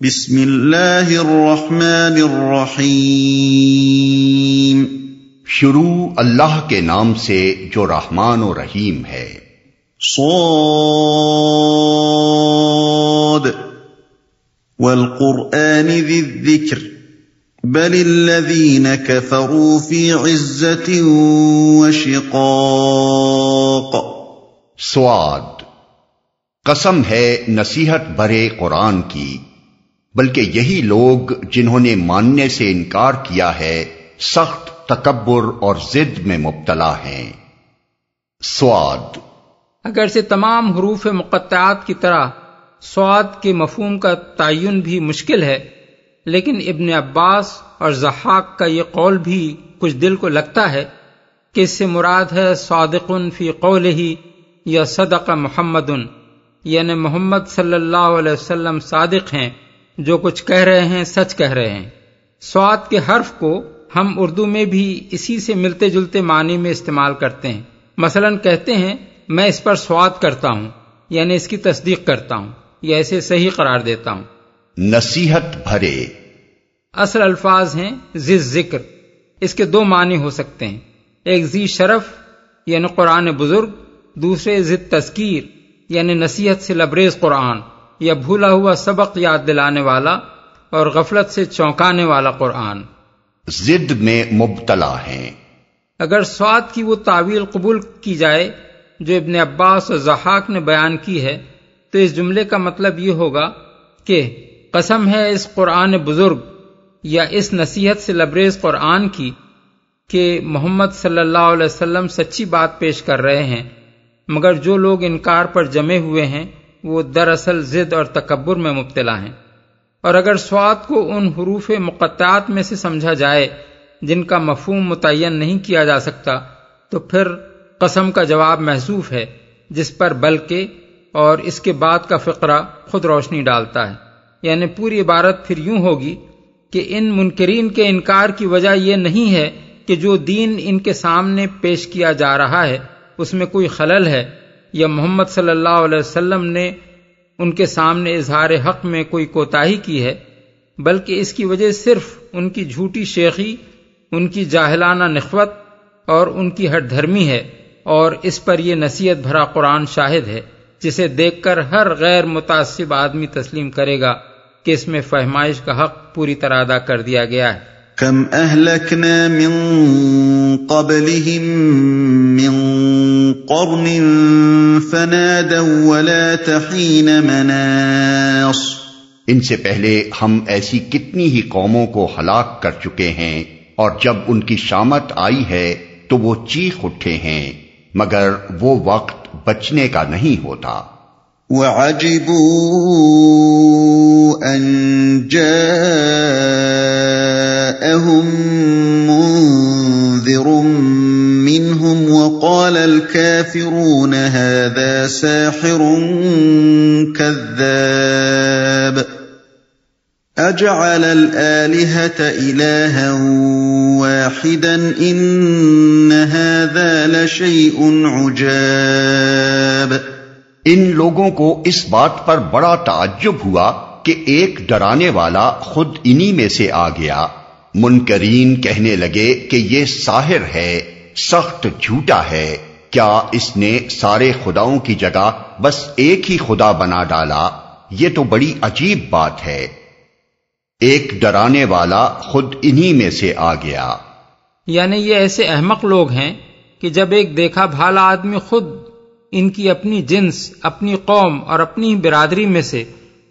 بسم اللہ الرحمن الرحیم۔ شروع اللہ کے نام سے جو رحمان و رحیم ہے۔ صاد والقرآن ذی الذکر بل الذین کفروا فی عزت وشقاق۔ صاد، قسم ہے نصیحت بھرے قرآن کی، بلکہ یہی لوگ جنہوں نے ماننے سے انکار کیا ہے سخت تکبر اور ضد میں مبتلا ہیں۔ صاد، اگرچہ تمام حروف مقطعات کی طرح صاد کے مفہوم کا تعین بھی مشکل ہے، لیکن ابن عباس اور ضحاک کا یہ قول بھی کچھ دل کو لگتا ہے کہ اس سے مراد ہے صادق فی قولہ یا صدق محمد، یعنی محمد صلی اللہ علیہ وسلم صادق ہیں، جو کچھ کہہ رہے ہیں سچ کہہ رہے ہیں۔ صاد کے حرف کو ہم اردو میں بھی اسی سے ملتے جلتے معنی میں استعمال کرتے ہیں۔ مثلا کہتے ہیں میں اس پر صاد کرتا ہوں، یعنی اس کی تصدیق کرتا ہوں یا اسے صحیح قرار دیتا ہوں۔ نصیحت بھرے اصل الفاظ ہیں ذی ذکر، اس کے دو معنی ہو سکتے ہیں، ایک ذی شرف یعنی قرآن بزرگ، دوسرے ذی تذکیر یعنی نصیحت سے لبریز قرآن یا بھولا ہوا سبق یاد دلانے والا اور غفلت سے چونکانے والا قرآن۔ ضد میں مبتلا ہیں۔ اگر صاد کی وہ تعویل قبول کی جائے جو ابن عباس اور ضحاک نے بیان کی ہے تو اس جملے کا مطلب یہ ہوگا کہ قسم ہے اس قرآن بزرگ یا اس نصیحت سے لبریز قرآن کی کہ محمد صلی اللہ علیہ وسلم سچی بات پیش کر رہے ہیں، مگر جو لوگ انکار پر جمے ہوئے ہیں وہ دراصل ضد اور تکبر میں مبتلا ہیں۔ اور اگر صاد کو ان حروف مقطعات میں سے سمجھا جائے جن کا مفہوم متعین نہیں کیا جا سکتا تو پھر قسم کا جواب محذوف ہے، جس پر بلکہ اور اس کے بعد کا فقرہ خود روشنی ڈالتا ہے، یعنی پوری عبارت پھر یوں ہوگی کہ ان منکرین کے انکار کی وجہ یہ نہیں ہے کہ جو دین ان کے سامنے پیش کیا جا رہا ہے اس میں کوئی خلل ہے یا محمد صلی اللہ علیہ وسلم نے ان کے سامنے اظہار حق میں کوئی کوتاہی کی ہے، بلکہ اس کی وجہ صرف ان کی جھوٹی شیخی، ان کی جاہلانہ نخوت اور ان کی ہٹ دھرمی ہے، اور اس پر یہ نصیحت بھرا قرآن شاہد ہے جسے دیکھ کر ہر غیر متعصب آدمی تسلیم کرے گا کہ اس میں فہمائش کا حق پوری طرح ادا کر دیا گیا ہے۔ کم اہلکنا من قبلہم من قرن فنادوا ولا تحین مناص۔ ان سے پہلے ہم ایسی کتنی ہی قوموں کو ہلاک کر چکے ہیں، اور جب ان کی شامت آئی ہے تو وہ چیخ اٹھے ہیں، مگر وہ وقت بچنے کا نہیں ہوتا۔ وَعَجِبُوا أَن جَاءَهُم مُّنذِرٌ مِّنْهُمْ وَقَالَ الْكَافِرُونَ هَذَا سَاحِرٌ كَذَّابٌ أَجَعَلَ الْآلِهَةَ إِلَٰهًا وَاحِدًا إِنَّ هَٰذَا لَشَيْءٌ عُجَابٌ۔ ان لوگوں کو اس بات پر بڑا تعجب ہوا کہ ایک ڈرانے والا خود انہی میں سے آ گیا۔ منکرین کہنے لگے کہ یہ ساحر ہے، سخت جھوٹا ہے، کیا اس نے سارے خداؤں کی جگہ بس ایک ہی خدا بنا ڈالا؟ یہ تو بڑی عجیب بات ہے۔ ایک ڈرانے والا خود انہی میں سے آ گیا، یعنی یہ ایسے احمق لوگ ہیں کہ جب ایک دیکھا بھالا آدمی خود ان کی اپنی جنس، اپنی قوم اور اپنی برادری میں سے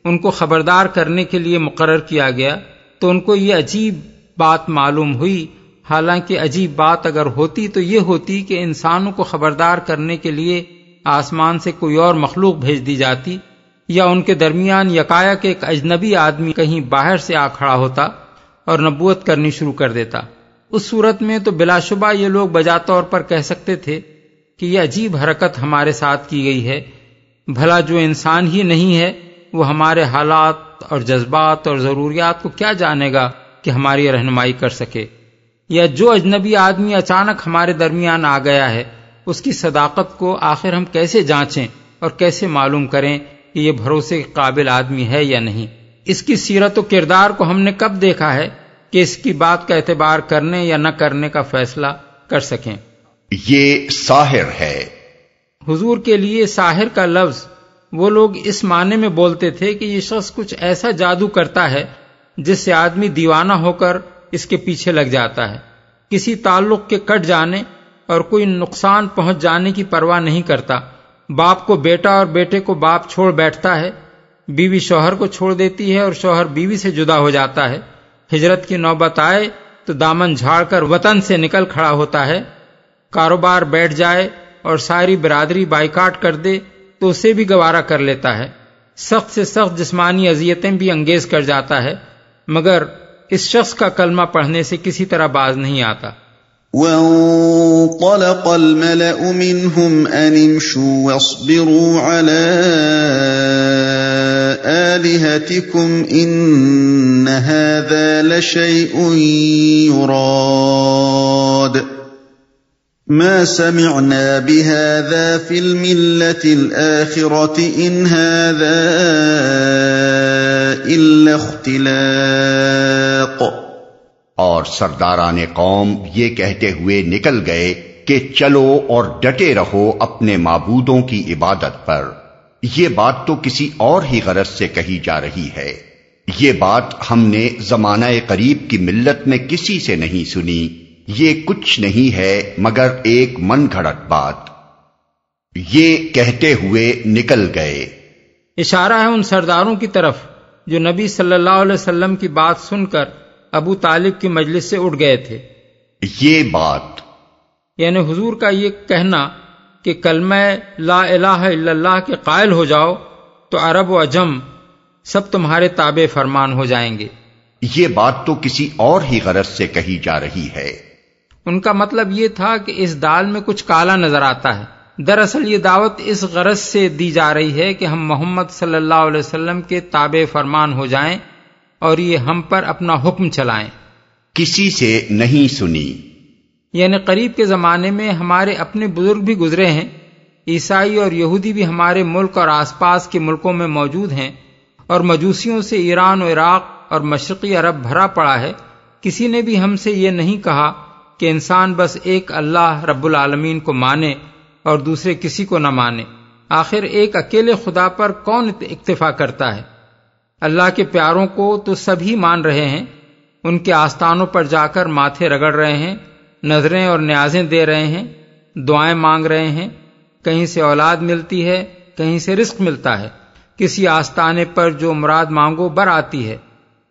ان کو خبردار کرنے کے لیے مقرر کیا گیا تو ان کو یہ عجیب بات معلوم ہوئی، حالانکہ عجیب بات اگر ہوتی تو یہ ہوتی کہ انسانوں کو خبردار کرنے کے لیے آسمان سے کوئی اور مخلوق بھیج دی جاتی، یا ان کے درمیان یکایک ایک اجنبی آدمی کہیں باہر سے آ کھڑا ہوتا اور نبوت کرنی شروع کر دیتا۔ اس صورت میں تو بلا شبہ یہ لوگ بجا طور پر کہہ سکتے تھے کہ یہ عجیب حرکت ہمارے ساتھ کی گئی ہے، بھلا جو انسان ہی نہیں ہے وہ ہمارے حالات اور جذبات اور ضروریات کو کیا جانے گا کہ ہماری رہنمائی کر سکے، یا جو اجنبی آدمی اچانک ہمارے درمیان آ گیا ہے اس کی صداقت کو آخر ہم کیسے جانچیں اور کیسے معلوم کریں کہ یہ بھروسے کے قابل آدمی ہے یا نہیں۔ اس کی سیرت و کردار کو ہم نے کب دیکھا ہے کہ اس کی بات کا اعتبار کرنے یا نہ کرنے کا فیصلہ کر سکیں؟ یہ ساحر ہے۔ حضور کے لیے ساحر کا لفظ وہ لوگ اس معنی میں بولتے تھے کہ یہ شخص کچھ ایسا جادو کرتا ہے جس سے آدمی دیوانہ ہو کر اس کے پیچھے لگ جاتا ہے، کسی تعلق کے کٹ جانے اور کوئی نقصان پہنچ جانے کی پرواہ نہیں کرتا۔ باپ کو بیٹا اور بیٹے کو باپ چھوڑ بیٹھتا ہے، بیوی شوہر کو چھوڑ دیتی ہے اور شوہر بیوی سے جدا ہو جاتا ہے، ہجرت کی نوبت آئے تو دامن جھاڑ کر وطن سے نکل کھڑا ہوتا ہے، کاروبار بیٹھ جائے اور ساری برادری بائیکاٹ کر دے تو اسے بھی گوارا کر لیتا ہے، سخت سے سخت جسمانی اذیتیں بھی انگیز کر جاتا ہے، مگر اس شخص کا کلمہ پڑھنے سے کسی طرح باز نہیں آتا۔ وانطلق الملأ منهم أن امشوا واصبروا على آلهتكم إن هذا لشيء يراد ما سمعنا بهذا في الملة الآخرة إن هذا إلا اختلاق۔ اور سرداران قوم یہ کہتے ہوئے نکل گئے کہ چلو اور ڈٹے رہو اپنے معبودوں کی عبادت پر، یہ بات تو کسی اور ہی غرض سے کہی جا رہی ہے، یہ بات ہم نے زمانہ قریب کی ملت میں کسی سے نہیں سنی، یہ کچھ نہیں ہے مگر ایک من گھڑت بات۔ یہ کہتے ہوئے نکل گئے، اشارہ ہے ان سرداروں کی طرف جو نبی صلی اللہ علیہ وسلم کی بات سن کر ابو طالب کی مجلس سے اٹھ گئے تھے۔ یہ بات یعنی حضور کا یہ کہنا کہ کلمہ لا الہ الا اللہ کے قائل ہو جاؤ تو عرب و عجم سب تمہارے تابع فرمان ہو جائیں گے، یہ بات تو کسی اور ہی غرض سے کہی جا رہی ہے۔ ان کا مطلب یہ تھا کہ اس دال میں کچھ کالا نظر آتا ہے، دراصل یہ دعوت اس غرض سے دی جا رہی ہے کہ ہم محمد صلی اللہ علیہ وسلم کے تابع فرمان ہو جائیں اور یہ ہم پر اپنا حکم چلائیں۔ کسی سے نہیں سنی، یعنی قریب کے زمانے میں ہمارے اپنے بزرگ بھی گزرے ہیں، عیسائی اور یہودی بھی ہمارے ملک اور آس پاس کے ملکوں میں موجود ہیں، اور مجوسیوں سے ایران و عراق اور مشرقی عرب بھرا پڑا ہے۔ کسی نے بھی ہم سے یہ نہیں کہا کہ انسان بس ایک اللہ رب العالمین کو مانے اور دوسرے کسی کو نہ مانے، آخر ایک اکیلے خدا پر کون اکتفا کرتا ہے؟ اللہ کے پیاروں کو تو سبھی مان رہے ہیں، ان کے آستانوں پر جا کر ماتھے رگڑ رہے ہیں، نظریں اور نیازیں دے رہے ہیں، دعائیں مانگ رہے ہیں، کہیں سے اولاد ملتی ہے، کہیں سے رزق ملتا ہے، کسی آستانے پر جو مراد مانگو بر آتی ہے،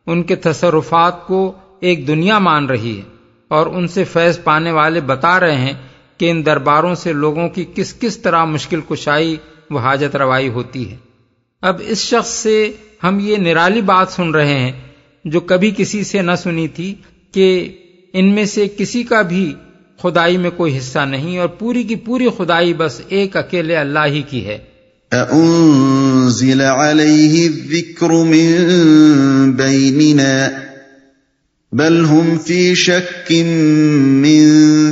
ان کے تصرفات کو ایک دنیا مان رہی ہے، اور ان سے فیض پانے والے بتا رہے ہیں کہ ان درباروں سے لوگوں کی کس کس طرح مشکل کشائی و حاجت روائی ہوتی ہے۔ اب اس شخص سے ہم یہ نرالی بات سن رہے ہیں جو کبھی کسی سے نہ سنی تھی کہ ان میں سے کسی کا بھی خدائی میں کوئی حصہ نہیں اور پوری کی پوری خدائی بس ایک اکیلے اللہ ہی کی ہے۔ أَأُنزِلَ عَلَيْهِ الذِّكْرُ مِن بَيْنِنَا بَلْ هُمْ فِي شَكٍّ مِّن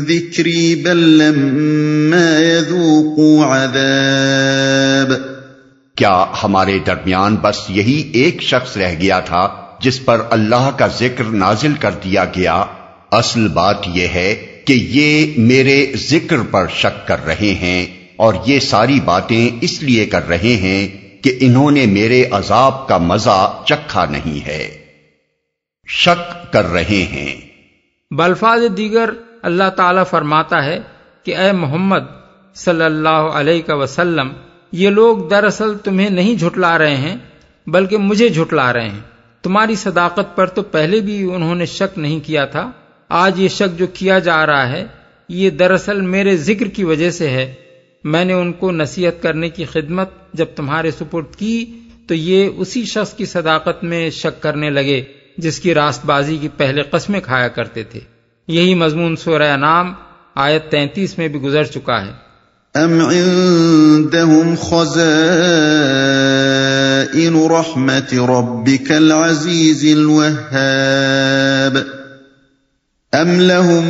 ذِكْرِي بَل لَّمَّا يَذُوقُوا عَذَابِ۔ کیا ہمارے درمیان بس یہی ایک شخص رہ گیا تھا جس پر اللہ کا ذکر نازل کر دیا گیا؟ اصل بات یہ ہے کہ یہ میرے ذکر پر شک کر رہے ہیں، اور یہ ساری باتیں اس لیے کر رہے ہیں کہ انہوں نے میرے عذاب کا مزہ چکھا نہیں ہے، شک کر رہے ہیں۔ بالفاظ دیگر اللہ تعالیٰ فرماتا ہے کہ اے محمد صلی اللہ علیہ وسلم، یہ لوگ دراصل تمہیں نہیں جھٹلا رہے ہیں بلکہ مجھے جھٹلا رہے ہیں۔ تمہاری صداقت پر تو پہلے بھی انہوں نے شک نہیں کیا تھا، آج یہ شک جو کیا جا رہا ہے یہ دراصل میرے ذکر کی وجہ سے ہے۔ میں نے ان کو نصیحت کرنے کی خدمت جب تمہارے سپرد کی تو یہ اسی شخص کی صداقت میں شک کرنے لگے جس کی راست بازی کی پہلے قسمیں کھایا کرتے تھے۔ یہی مضمون سورہ انعام آیت 33 میں بھی گزر چکا ہے۔ ام عندهم خزائن رحمت ربك العزيز الوهاب ام لهم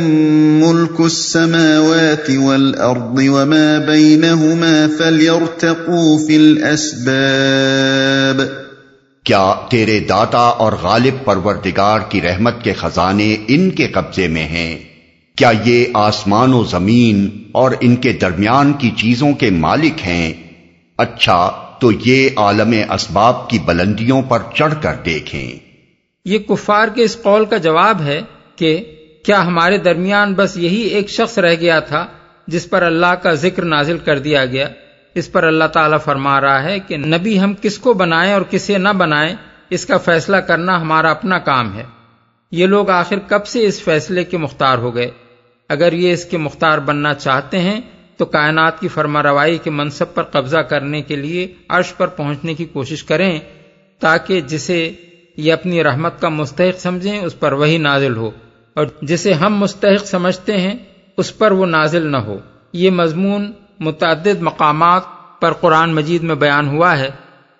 ملك السماوات والارض وما بينهما فليرتقوا في الاسباب۔ کیا تیرے داتا اور غالب پروردگار کی رحمت کے خزانے ان کے قبضے میں ہیں؟ کیا یہ آسمان و زمین اور ان کے درمیان کی چیزوں کے مالک ہیں؟ اچھا تو یہ عالم اسباب کی بلندیوں پر چڑھ کر دیکھیں۔ یہ کفار کے اس قول کا جواب ہے کہ کیا ہمارے درمیان بس یہی ایک شخص رہ گیا تھا جس پر اللہ کا ذکر نازل کر دیا گیا؟ اس پر اللہ تعالیٰ فرما رہا ہے کہ نبی ہم کس کو بنائیں اور کسے نہ بنائیں اس کا فیصلہ کرنا ہمارا اپنا کام ہے۔ یہ لوگ آخر کب سے اس فیصلے کے مختار ہو گئے؟ اگر یہ اس کے مختار بننا چاہتے ہیں تو کائنات کی فرمانروائی کے منصب پر قبضہ کرنے کے لیے عرش پر پہنچنے کی کوشش کریں تاکہ جسے یہ اپنی رحمت کا مستحق سمجھیں اس پر وہی نازل ہو، اور جسے ہم مستحق سمجھتے ہیں اس پر وہ نازل نہ ہو۔ یہ مضمون متعدد مقامات پر قرآن مجید میں بیان ہوا ہے،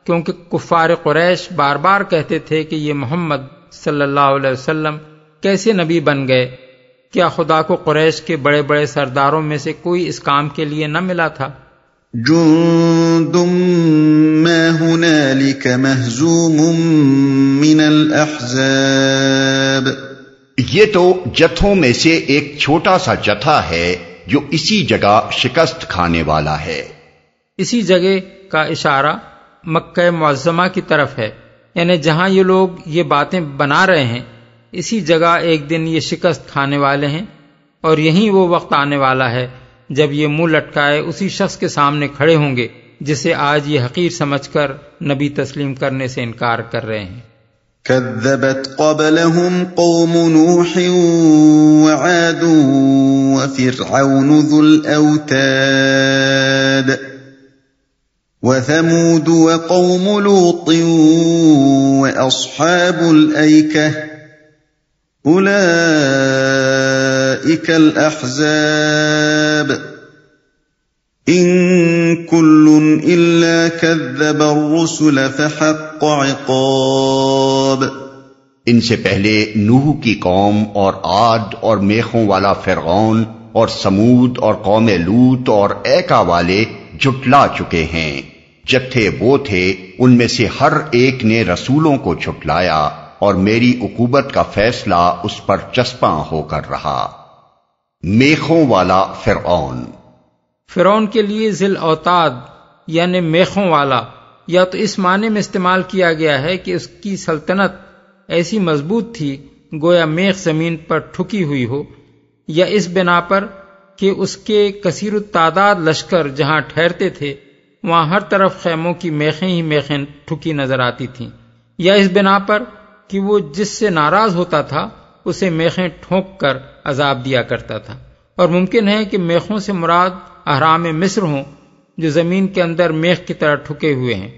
کیونکہ کفار قریش بار بار کہتے تھے کہ یہ محمد صلی اللہ علیہ وسلم کیسے نبی بن گئے؟ کیا خدا کو قریش کے بڑے بڑے سرداروں میں سے کوئی اس کام کے لیے نہ ملا تھا؟ جند ما هنالك مهزوم من الاحزاب، یہ تو جتھوں میں سے ایک چھوٹا سا جتھا ہے جو اسی جگہ شکست کھانے والا ہے۔ اسی جگہ کا اشارہ مکہ معظمہ کی طرف ہے، یعنی جہاں یہ لوگ یہ باتیں بنا رہے ہیں اسی جگہ ایک دن یہ شکست کھانے والے ہیں، اور یہیں وہ وقت آنے والا ہے جب یہ منہ لٹکائے اسی شخص کے سامنے کھڑے ہوں گے جسے آج یہ حقیر سمجھ کر نبی تسلیم کرنے سے انکار کر رہے ہیں۔ كذبت قبلهم قوم نوح وعاد وفرعون ذو الأوتاد وثمود وقوم لوط وأصحاب الأيكة أولئك الأحزاب إن كل إلا كذب الرسل فحق عقاب۔ ان سے پہلے نوح کی قوم اور عاد اور میخوں والا فرعون اور سمود اور قوم لوط اور ایکا والے جھٹلا چکے ہیں۔ جتھے وہ تھے ان میں سے ہر ایک نے رسولوں کو جھٹلایا، اور میری عقوبت کا فیصلہ اس پر چسپاں ہو کر رہا۔ میخوں والا فرعون، فرعون کے لیے ذل اوتاد یعنی میخوں والا یا تو اس معنی میں استعمال کیا گیا ہے کہ اس کی سلطنت ایسی مضبوط تھی گویا میخ زمین پر ٹھکی ہوئی ہو، یا اس بنا پر کہ اس کے کثیر التعداد لشکر جہاں ٹھہرتے تھے وہاں ہر طرف خیموں کی میخیں ہی میخیں ٹھکی نظر آتی تھیں، یا اس بنا پر کہ وہ جس سے ناراض ہوتا تھا اسے میخیں ٹھونک کر عذاب دیا کرتا تھا۔ اور ممکن ہے کہ میخوں سے مراد اہرام مصر ہوں جو زمین کے اندر میخ کی طرح ٹھکے ہوئے ہیں۔